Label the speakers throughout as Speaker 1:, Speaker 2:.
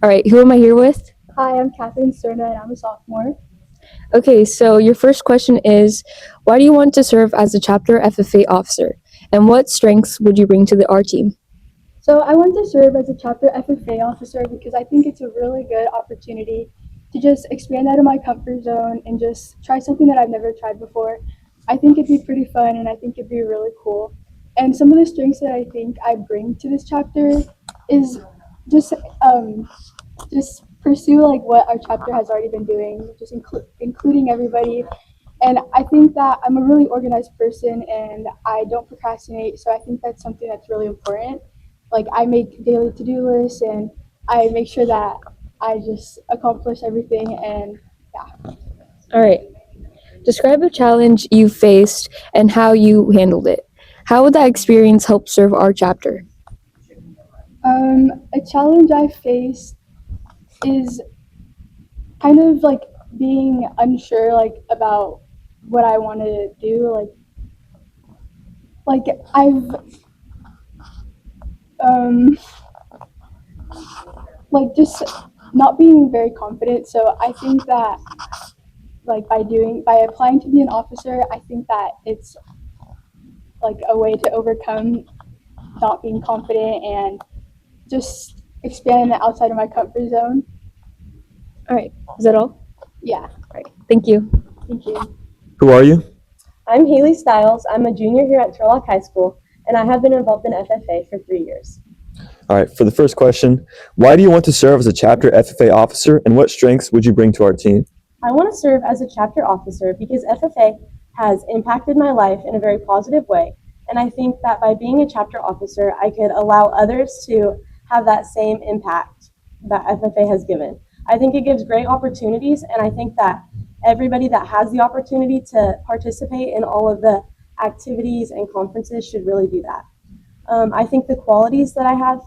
Speaker 1: All right, who am I here with?
Speaker 2: Hi, I'm Catherine Serna and I'm a sophomore.
Speaker 1: Okay, so your first question is, why do you want to serve as a chapter FFA officer? And what strengths would you bring to our team?
Speaker 2: So I want to serve as a chapter FFA officer because I think it's a really good opportunity to just expand out of my comfort zone and just try something that I've never tried before. I think it'd be pretty fun and I think it'd be really cool. And some of the strengths that I think I bring to this chapter is just just pursue like what our chapter has already been doing, just including everybody. And I think that I'm a really organized person and I don't procrastinate. So I think that's something that's really important. Like I make daily to-do lists and I make sure that I just accomplish everything. And yeah.
Speaker 1: All right, describe a challenge you faced and how you handled it. How would that experience help serve our chapter?
Speaker 2: A challenge I faced is kind of like being unsure like about what I want to do. Like I've um like just not being very confident. So I think that like by applying to be an officer, I think that it's like a way to overcome not being confident and just expand outside of my comfort zone.
Speaker 1: All right, is that all?
Speaker 2: Yeah.
Speaker 1: All right, thank you.
Speaker 2: Thank you.
Speaker 3: Who are you?
Speaker 4: I'm Haley Stiles. I'm a junior here at Turlock High School, and I have been involved in FFA for 3 years.
Speaker 3: All right, for the first question, why do you want to serve as a chapter FFA officer and what strengths would you bring to our team?
Speaker 4: I want to serve as a chapter officer because FFA has impacted my life in a very positive way, and I think that by being a chapter officer, I could allow others to have that same impact that FFA has given. I think it gives great opportunities, and I think that everybody that has the opportunity to participate in all of the activities and conferences should really do that. I think the qualities that I have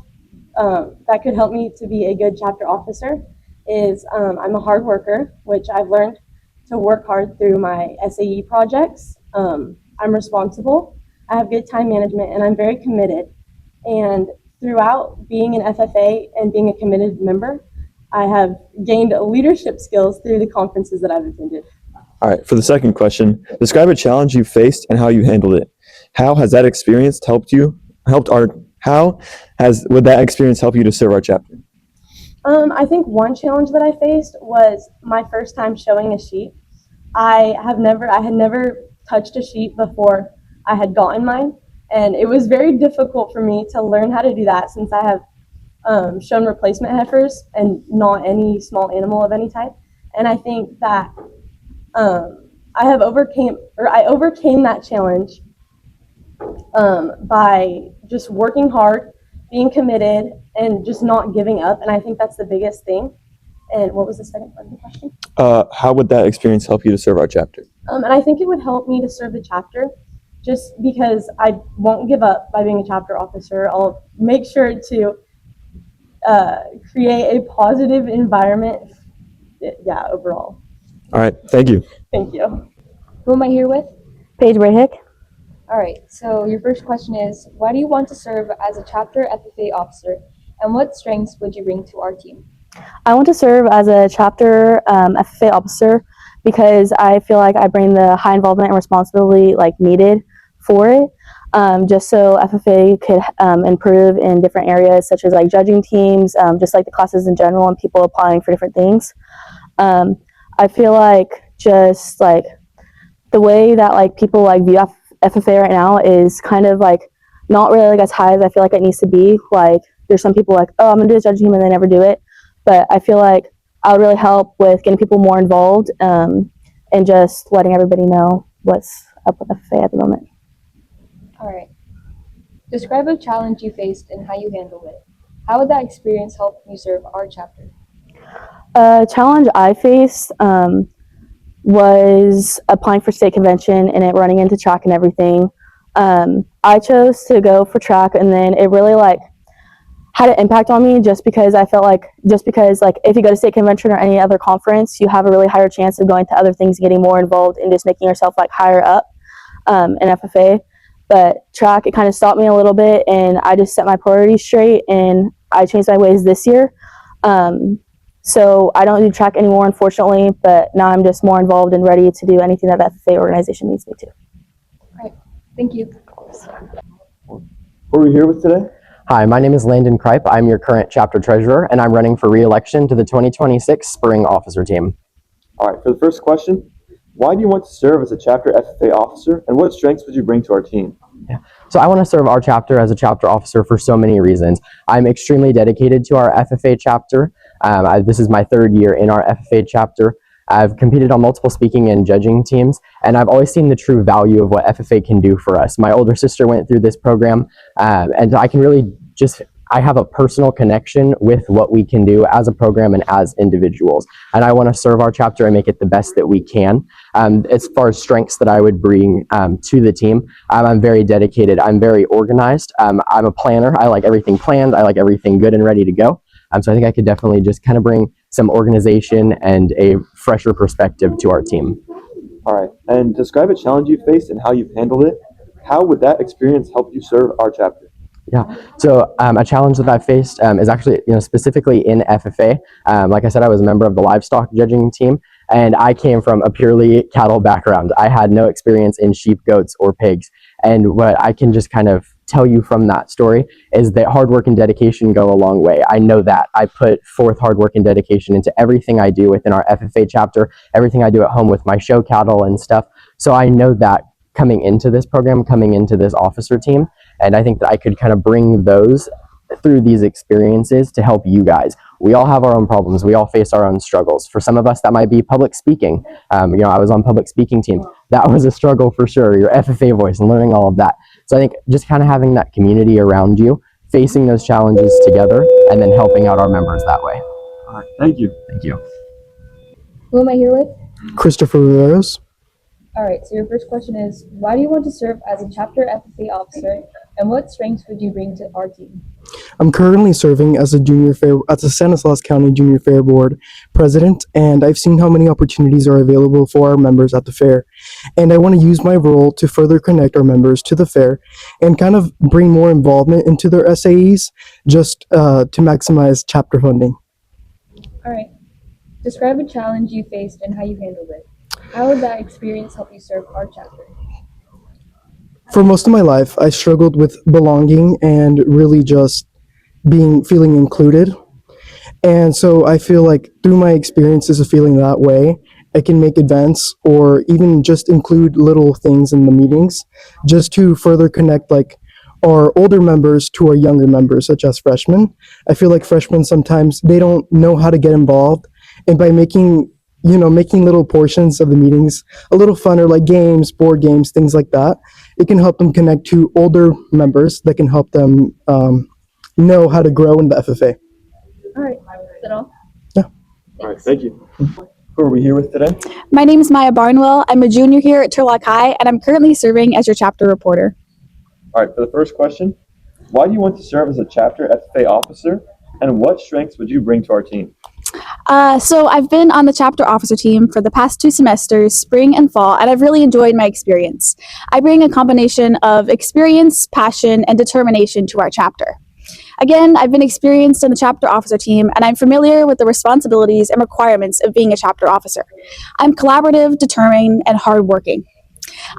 Speaker 4: that could help me to be a good chapter officer is I'm a hard worker, which I've learned to work hard through my SAE projects. I'm responsible, I have good time management, and I'm very committed. And throughout being an FFA and being a committed member, I have gained leadership skills through the conferences that I've attended.
Speaker 3: All right, for the second question, describe a challenge you faced and how you handled it. How has that experience would that experience help you to serve our chapter?
Speaker 4: I think one challenge that I faced was my first time showing a sheet. I had never touched a sheet before I had gotten mine, and it was very difficult for me to learn how to do that since I have shown replacement heifers and not any small animal of any type. And I think that I overcame that challenge by just working hard, being committed, and just not giving up. And I think that's the biggest thing. And what was the second part of the question?
Speaker 3: How would that experience help you to serve our chapter?
Speaker 4: And I think it would help me to serve the chapter just because I won't give up by being a chapter officer. I'll make sure to create a positive environment. Yeah, overall.
Speaker 3: All right, thank you.
Speaker 4: Thank you.
Speaker 1: Who am I here with?
Speaker 5: Paige Brayhick.
Speaker 1: All right, so your first question is, why do you want to serve as a chapter FFA officer, and what strengths would you bring to our team?
Speaker 5: I want to serve as a chapter FFA officer because I feel like I bring the high involvement and responsibility like needed for it, just so FFA could improve in different areas such as like judging teams, just like the classes in general and people applying for different things. I feel like just like the way that like people like view FFA right now is kind of like not really like as high as I feel like it needs to be. Like there's some people like, oh, I'm gonna do this judging team and they never do it. But I feel like I would really help with getting people more involved and just letting everybody know what's up with FFA at the moment.
Speaker 1: All right. Describe a challenge you faced and how you handled it. How would that experience help you serve our chapter?
Speaker 5: A challenge I faced was applying for state convention and it running into track and everything. I chose to go for track, and then it really like had an impact on me just because I felt like if you go to state convention or any other conference, you have a really higher chance of going to other things, getting more involved, and just making yourself like higher up in FFA. But track, it kind of stopped me a little bit, and I just set my priorities straight and I changed my ways this year. So I don't do track anymore, unfortunately, but now I'm just more involved and ready to do anything that the FFA organization needs me to.
Speaker 2: Thank you.
Speaker 3: Who are we here with today?
Speaker 6: Hi, my name is Landon Kripe. I'm your current chapter treasurer, and I'm running for re-election to the 2026 Spring Officer Team.
Speaker 3: All right, for the first question, why do you want to serve as a chapter FFA officer, and what strengths would you bring to our team?
Speaker 6: So I want to serve our chapter as a chapter officer for so many reasons. I'm extremely dedicated to our FFA chapter. This is my third year in our FFA chapter. I've competed on multiple speaking and judging teams, and I've always seen the true value of what FFA can do for us. My older sister went through this program, and I can really I have a personal connection with what we can do as a program and as individuals. And I want to serve our chapter and make it the best that we can. As far as strengths that I would bring to the team, I'm very dedicated. I'm very organized. I'm a planner. I like everything planned. I like everything good and ready to go. So I think I could definitely just kind of bring some organization and a fresher perspective to our team.
Speaker 3: All right, and describe a challenge you faced and how you've handled it. How would that experience help you serve our chapter?
Speaker 6: Yeah, so a challenge that I've faced is actually, specifically in FFA. Like I said, I was a member of the livestock judging team, and I came from a purely cattle background. I had no experience in sheep, goats, or pigs. And what I can just kind of tell you from that story is that hard work and dedication go a long way. I know that. I put forth hard work and dedication into everything I do within our FFA chapter, everything I do at home with my show cattle and stuff. So I know that coming into this program, coming into this officer team, and I think that I could kind of bring those through these experiences to help you guys. We all have our own problems. We all face our own struggles. For some of us, that might be public speaking. I was on public speaking team. That was a struggle for sure. Your FFA voice and learning all of that. So I think just kind of having that community around you, facing those challenges together, and then helping out our members that way.
Speaker 3: All right, thank you.
Speaker 6: Thank you.
Speaker 1: Who am I here with?
Speaker 7: Christopher Riveros.
Speaker 1: All right, so your first question is, why do you want to serve as a chapter FFA officer, and what strengths would you bring to our team?
Speaker 7: I'm currently serving as a Stanislaus County Junior Fair Board president, and I've seen how many opportunities are available for our members at the fair. And I want to use my role to further connect our members to the fair and kind of bring more involvement into their SAEs just to maximize chapter funding.
Speaker 1: All right, describe a challenge you faced and how you handled it. How would that experience help you serve our chapter?
Speaker 7: For most of my life, I struggled with belonging and really just feeling included. And so I feel like through my experiences of feeling that way, I can make events or even just include little things in the meetings just to further connect like our older members to our younger members, such as freshmen. I feel like freshmen sometimes they don't know how to get involved, and by making little portions of the meetings a little funner, like games, board games, things like that, it can help them connect to older members that can help them know how to grow in the FFA.
Speaker 1: All right, is that all?
Speaker 7: Yeah.
Speaker 3: All right, thank you. Who are we here with today?
Speaker 8: My name is Maya Barnwell. I'm a junior here at Turlock High, and I'm currently serving as your chapter reporter.
Speaker 3: All right, for the first question, why do you want to serve as a chapter FFA officer, and what strengths would you bring to our team?
Speaker 8: So I've been on the chapter officer team for the past 2 semesters, spring and fall, and I've really enjoyed my experience. I bring a combination of experience, passion, and determination to our chapter. Again, I've been experienced in the chapter officer team, and I'm familiar with the responsibilities and requirements of being a chapter officer. I'm collaborative, determined, and hardworking.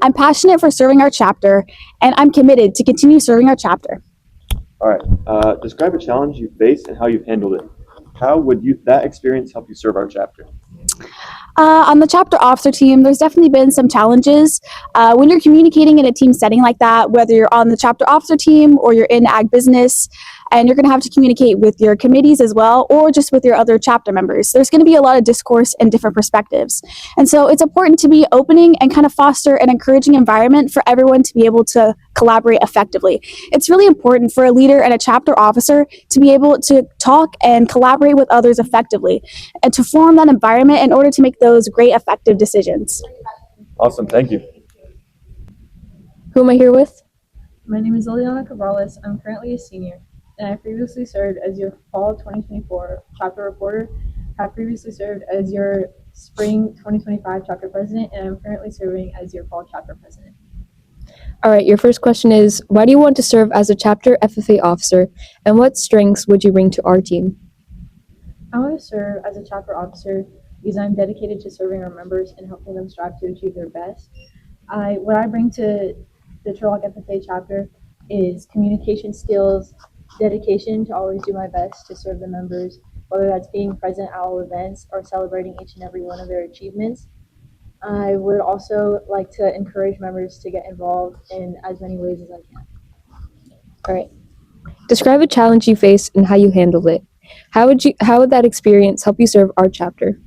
Speaker 8: I'm passionate for serving our chapter, and I'm committed to continue serving our chapter.
Speaker 3: All right, describe a challenge you faced and how you've handled it. How would that experience help you serve our chapter?
Speaker 8: On the chapter officer team, there's definitely been some challenges. When you're communicating in a team setting like that, whether you're on the chapter officer team or you're in ag business, and you're going to have to communicate with your committees as well, or just with your other chapter members, there's going to be a lot of discourse and different perspectives. And so it's important to be opening and kind of foster an encouraging environment for everyone to be able to collaborate effectively. It's really important for a leader and a chapter officer to be able to talk and collaborate with others effectively and to form that environment in order to make those great effective decisions.
Speaker 3: Awesome, thank you.
Speaker 1: Who am I here with?
Speaker 9: My name is Liliana Cabrales. I'm currently a senior, and I previously served as your fall 2024 chapter reporter. I previously served as your spring 2025 chapter president, and I'm currently serving as your fall chapter president.
Speaker 1: All right, your first question is, why do you want to serve as a chapter FFA officer, and what strengths would you bring to our team?
Speaker 9: I want to serve as a chapter officer because I'm dedicated to serving our members and helping them strive to achieve their best. What I bring to the Turlock FFA chapter is communication skills, dedication to always do my best to serve the members, whether that's being present at all events or celebrating each and every one of their achievements. I would also like to encourage members to get involved in as many ways as I can.
Speaker 1: All right. Describe a challenge you faced and how you handled it. How would that experience help you serve our chapter?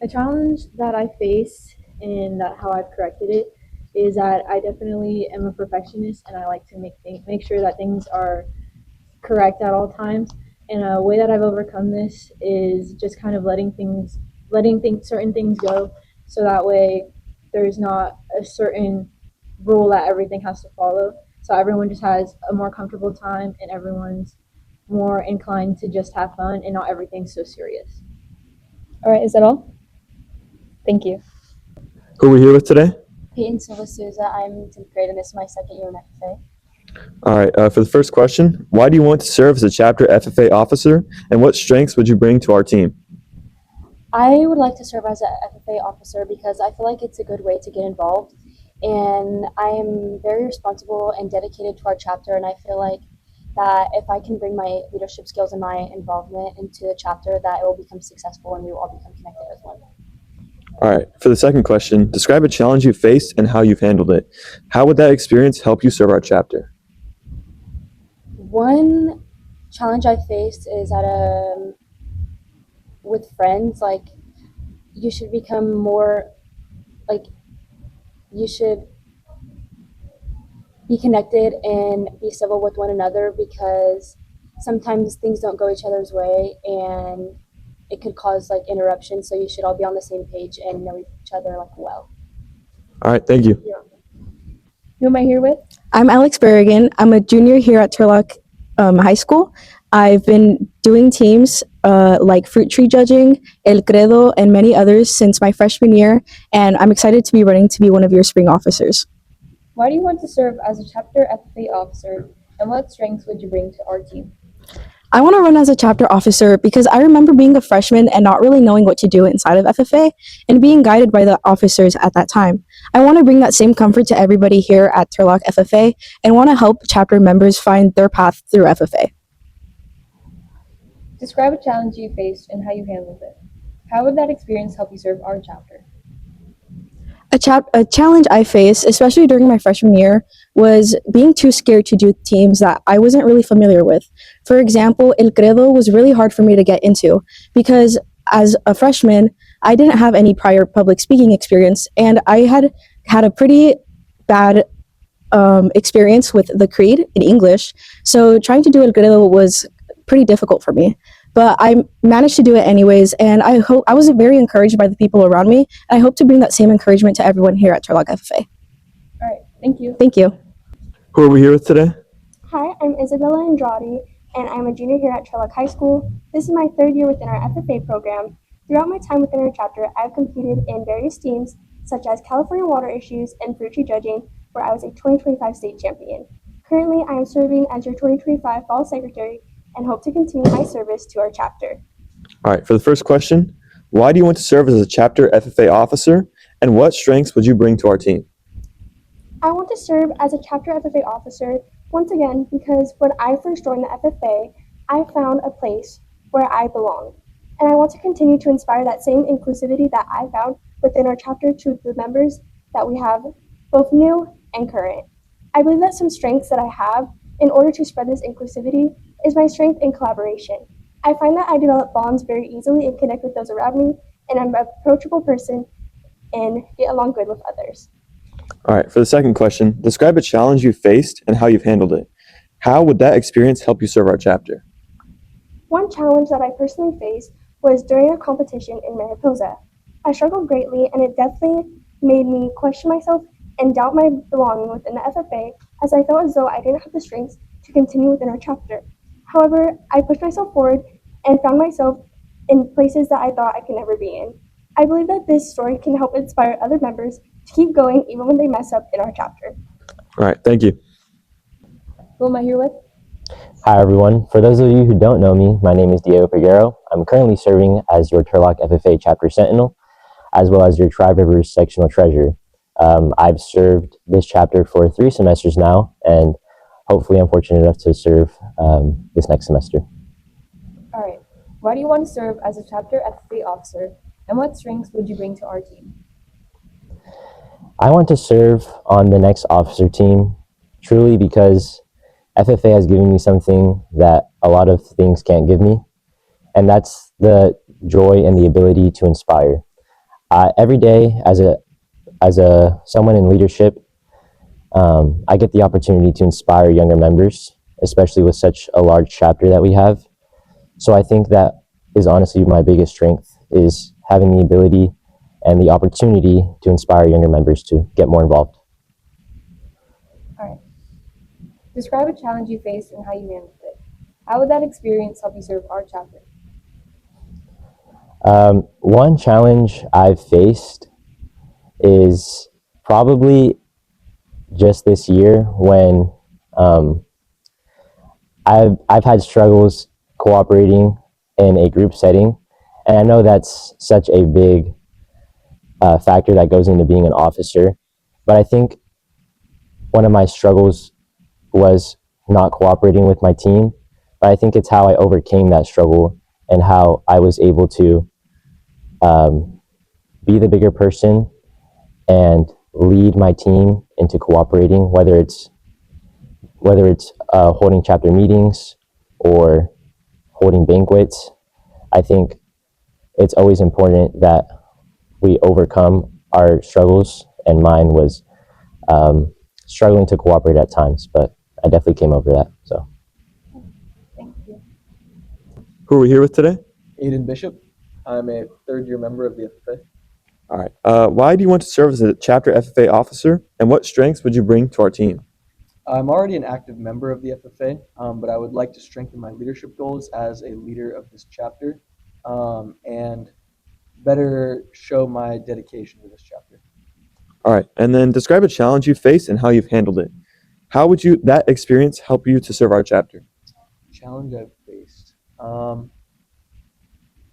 Speaker 9: A challenge that I face and how I've corrected it is that I definitely am a perfectionist and I like to make sure that things are correct at all times. And a way that I've overcome this is just kind of letting certain things go, so that way there's not a certain rule that everything has to follow. So everyone just has a more comfortable time and everyone's more inclined to just have fun and not everything's so serious.
Speaker 1: All right, is that all? Thank you.
Speaker 3: Who are we here with today?
Speaker 10: Peyton Silva Souza. I'm in 10th grade and this is my second year in FFA.
Speaker 3: All right. For the first question, why do you want to serve as a chapter FFA officer, and what strengths would you bring to our team?
Speaker 10: I would like to serve as an FFA officer because I feel like it's a good way to get involved, and I am very responsible and dedicated to our chapter, and I feel like that if I can bring my leadership skills and my involvement into the chapter, that it will become successful and we will all become connected as one.
Speaker 3: All right. For the second question, describe a challenge you faced and how you've handled it. How would that experience help you serve our chapter?
Speaker 10: One challenge I faced is with friends, like you should become more, like you should be connected and be civil with one another, because sometimes things don't go each other's way and it could cause like interruptions. So you should all be on the same page and know each other like well.
Speaker 3: All right. Thank you.
Speaker 1: Who am I here with?
Speaker 5: I'm Alex Berrigan. I'm a junior here at Turlock High School. I've been doing teams like fruit tree judging, El Credo, and many others since my freshman year, and I'm excited to be running to be one of your spring officers.
Speaker 1: Why do you want to serve as a chapter FFA officer, and what strengths would you bring to our team?
Speaker 5: I want to run as a chapter officer because I remember being a freshman and not really knowing what to do inside of FFA and being guided by the officers at that time. I want to bring that same comfort to everybody here at Turlock FFA and want to help chapter members find their path through FFA.
Speaker 1: Describe a challenge you faced and how you handled it. How would that experience help you serve our chapter?
Speaker 5: A challenge I faced, especially during my freshman year, was being too scared to do teams that I wasn't really familiar with. For example, El Credo was really hard for me to get into because as a freshman, I didn't have any prior public speaking experience, and I had a pretty bad experience with the creed in English. So trying to do El Credo was pretty difficult for me. But I managed to do it anyways, and I was very encouraged by the people around me. And I hope to bring that same encouragement to everyone here at Turlock FFA.
Speaker 1: All right, thank you.
Speaker 5: Thank you.
Speaker 3: Who are we here with today?
Speaker 2: Hi, I'm Isabella Andrade, and I'm a junior here at Turlock High School. This is my third year within our FFA program. Throughout my time within our chapter, I've competed in various teams, such as California Water Issues and Fruit Tree Judging, where I was a 2025 state champion. Currently, I am serving as your 2025 Fall Secretary and hope to continue my service to our chapter.
Speaker 3: All right. For the first question, why do you want to serve as a chapter FFA officer, and what strengths would you bring to our team?
Speaker 2: I want to serve as a chapter FFA officer once again because when I first joined the FFA, I found a place where I belong. And I want to continue to inspire that same inclusivity that I found within our chapter to the members that we have, both new and current. I believe that some strengths that I have in order to spread this inclusivity is my strength in collaboration. I find that I develop bonds very easily and connect with those around me, and I'm an approachable person and get along good with others.
Speaker 3: All right. For the second question, describe a challenge you faced and how you've handled it. How would that experience help you serve our chapter?
Speaker 2: One challenge that I personally faced was during a competition in Mariposa. I struggled greatly, and it definitely made me question myself and doubt my belonging within the FFA, as I felt as though I didn't have the strengths to continue within our chapter. However, I pushed myself forward and found myself in places that I thought I could never be in. I believe that this story can help inspire other members to keep going even when they mess up in our chapter.
Speaker 3: All right. Thank you.
Speaker 1: Who am I here with?
Speaker 6: Hi, everyone. For those of you who don't know me, my name is Diego Peguero. I'm currently serving as your Turlock FFA Chapter Sentinel, as well as your Tri-Rivers Sectional Treasurer. I've served this chapter for 3 semesters now, and hopefully I'm fortunate enough to serve this next semester.
Speaker 1: All right. Why do you want to serve as a chapter FFA officer, and what strengths would you bring to our team?
Speaker 6: I want to serve on the next officer team truly because FFA has given me something that a lot of things can't give me, and that's the joy and the ability to inspire. Every day, as a someone in leadership, I get the opportunity to inspire younger members, especially with such a large chapter that we have. So I think that is honestly my biggest strength, is having the ability and the opportunity to inspire younger members to get more involved.
Speaker 1: All right. Describe a challenge you faced and how you handled it. How would that experience help you serve our chapter?
Speaker 6: One challenge I've faced is probably just this year when I've had struggles cooperating in a group setting, and I know that's such a big factor that goes into being an officer. But I think one of my struggles was not cooperating with my team. But I think it's how I overcame that struggle and how I was able to be the bigger person and lead my team into cooperating, whether it's holding chapter meetings or holding banquets. I think it's always important that we overcome our struggles, and mine was struggling to cooperate at times, but I definitely came over that. So,
Speaker 1: Thank you.
Speaker 3: Who are we here with today?
Speaker 11: Aiden Bishop. I'm a third-year member of the FFA.
Speaker 3: All right. Why do you want to serve as a chapter FFA officer, and what strengths would you bring to our team?
Speaker 11: I'm already an active member of the FFA, but I would like to strengthen my leadership goals as a leader of this chapter and better show my dedication to this chapter.
Speaker 3: All right. And then describe a challenge you faced and how you've handled it. How would that experience help you to serve our chapter?
Speaker 11: Challenge I've faced.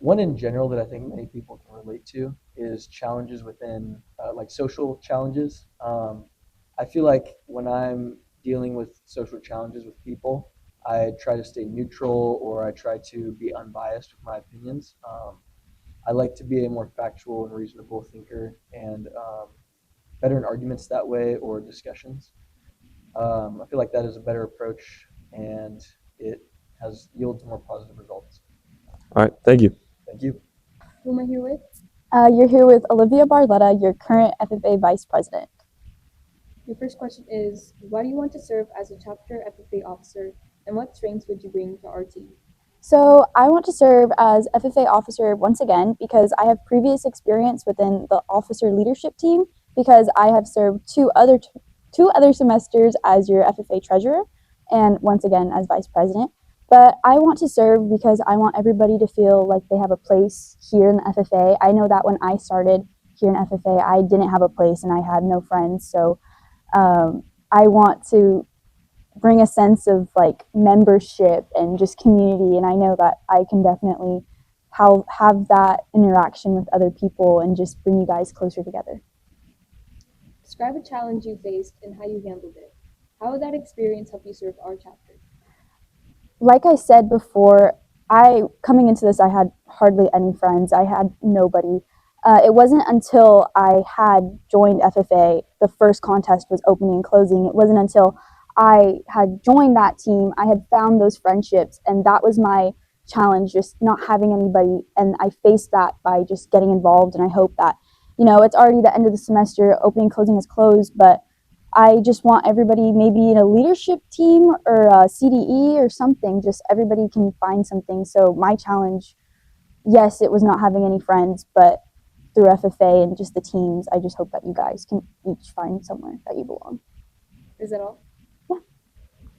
Speaker 11: One in general that I think many people can relate to is challenges within like social challenges. I feel like when I'm dealing with social challenges with people, I try to stay neutral or I try to be unbiased with my opinions. I like to be a more factual and reasonable thinker and better in arguments that way or discussions. I feel like that is a better approach and it has yields more positive results.
Speaker 3: All right. Thank you.
Speaker 11: Thank you.
Speaker 1: Who am I here with?
Speaker 8: You're here with Olivia Barletta, your current FFA Vice President.
Speaker 1: Your first question is, why do you want to serve as a chapter FFA officer, and what strengths would you bring to our team?
Speaker 8: So I want to serve as FFA officer once again because I have previous experience within the officer leadership team because I have served two other semesters as your FFA treasurer and once again as vice president. But I want to serve because I want everybody to feel like they have a place here in the FFA. I know that when I started here in FFA, I didn't have a place and I had no friends. So I want to bring a sense of like membership and just community. And I know that I can definitely have that interaction with other people and just bring you guys closer together.
Speaker 1: Describe a challenge you faced and how you handled it. How would that experience help you serve our chapter?
Speaker 8: Like I said before, coming into this, I had hardly any friends. I had nobody. It wasn't until I had joined FFA, the first contest was opening and closing. It wasn't until I had joined that team, I had found those friendships, and that was my challenge, just not having anybody. And I faced that by just getting involved. And I hope that, it's already the end of the semester, opening and closing is closed, but I just want everybody maybe in a leadership team or a CDE or something, just everybody can find something. So my challenge, yes, it was not having any friends, but through FFA and just the teams, I just hope that you guys can each find somewhere that you belong.
Speaker 1: Is that all?
Speaker 8: Yeah.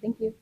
Speaker 1: Thank you.